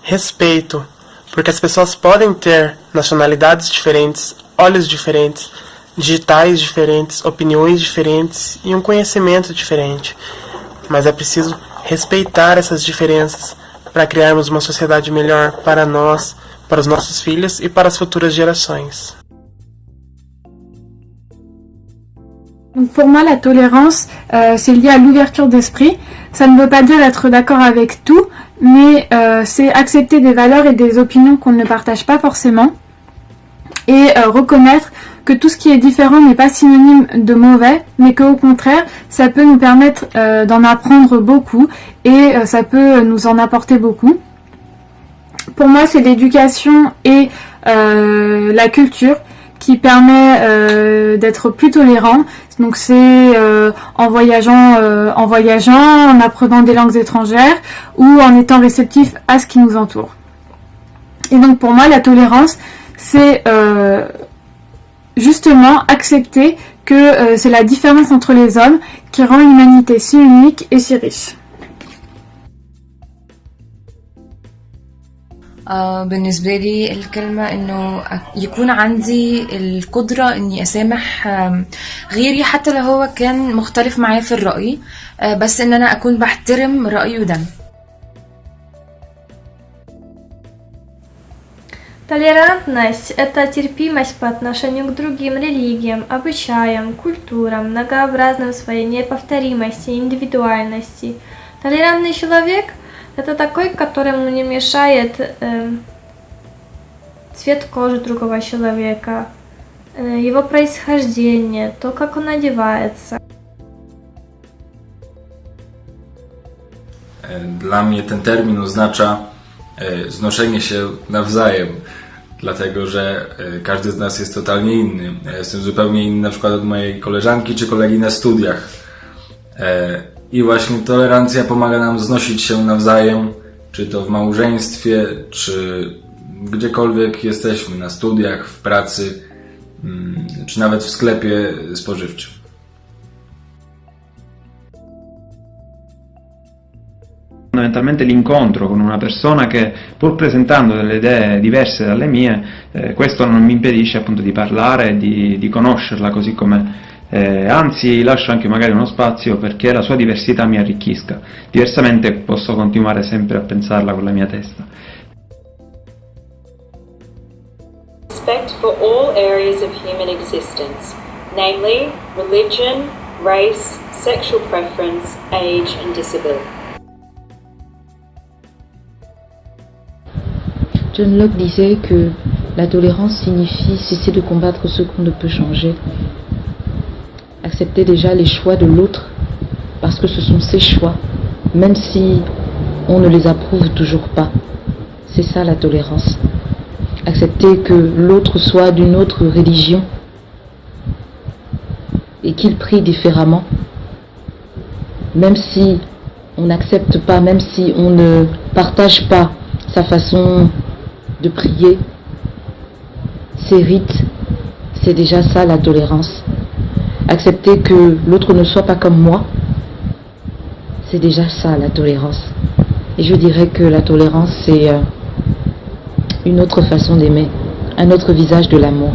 respeito, porque as pessoas podem ter nacionalidades diferentes, olhos diferentes, digitais diferentes, opiniões diferentes e conhecimento diferente. Mas é preciso respeitar essas diferenças para criarmos uma sociedade melhor para nós, para os nossos filhos e para as futuras gerações. Donc pour moi, la tolérance, c'est lié à l'ouverture d'esprit. Ça ne veut pas dire être d'accord avec tout, mais c'est accepter des valeurs et des opinions qu'on ne partage pas forcément et reconnaître que tout ce qui est différent n'est pas synonyme de mauvais, mais qu'au contraire, ça peut nous permettre d'en apprendre beaucoup et ça peut nous en apporter beaucoup. Pour moi, c'est l'éducation et la culture qui permet d'être plus tolérant. Donc c'est en voyageant, en apprenant des langues étrangères ou en étant réceptif à ce qui nous entoure. Et donc pour moi, la tolérance, c'est justement accepter que c'est la différence entre les hommes qui rend l'humanité si unique et si riche. بالنسبة لي الكلمة إنه يكون عندي القدرة إني أسامح غيري حتى لو هو كان مختلف معايا في الرأي بس إن أنا أكون بحترم رأيه ده. Толерантность – это терпимость по отношению к другим религиям, обычаям, культурам, многообразным в своей неповторимости и индивидуальности. Толерантный человек – это такой, которому не мешает цвет кожи другого человека, его происхождение, то, как он одевается. Dla mnie ten termin oznacza znoszenie się nawzajem, dlatego że każdy z nas jest totalnie inny. Ja jestem zupełnie inny na przykład od mojej koleżanki czy kolegi na studiach. I właśnie tolerancja pomaga nam znosić się nawzajem, czy to w małżeństwie, czy gdziekolwiek jesteśmy, na studiach, w pracy, czy nawet w sklepie spożywczym. Fondamentalmente l'incontro con una persona che, pur presentando delle idee diverse dalle mie, questo non mi impedisce appunto di parlare, di conoscerla così com'è. Anzi lascio anche magari uno spazio perché la sua diversità mi arricchisca, diversamente posso continuare sempre a pensarla con la mia testa. Respect for all areas of human existence, namely religion, race, sexual preference, age and disability. John Locke disait que la tolérance signifie cesser de combattre ce qu'on ne peut changer. Accepter déjà les choix de l'autre parce que ce sont ses choix, même si on ne les approuve toujours pas. C'est ça la tolérance. Accepter que l'autre soit d'une autre religion et qu'il prie différemment, même si on n'accepte pas, même si on ne partage pas sa façon de prier, ses rites, c'est déjà ça la tolérance. Accepter que l'autre ne soit pas comme moi, c'est déjà ça la tolérance. Et je dirais que la tolérance c'est une autre façon d'aimer, un autre visage de l'amour.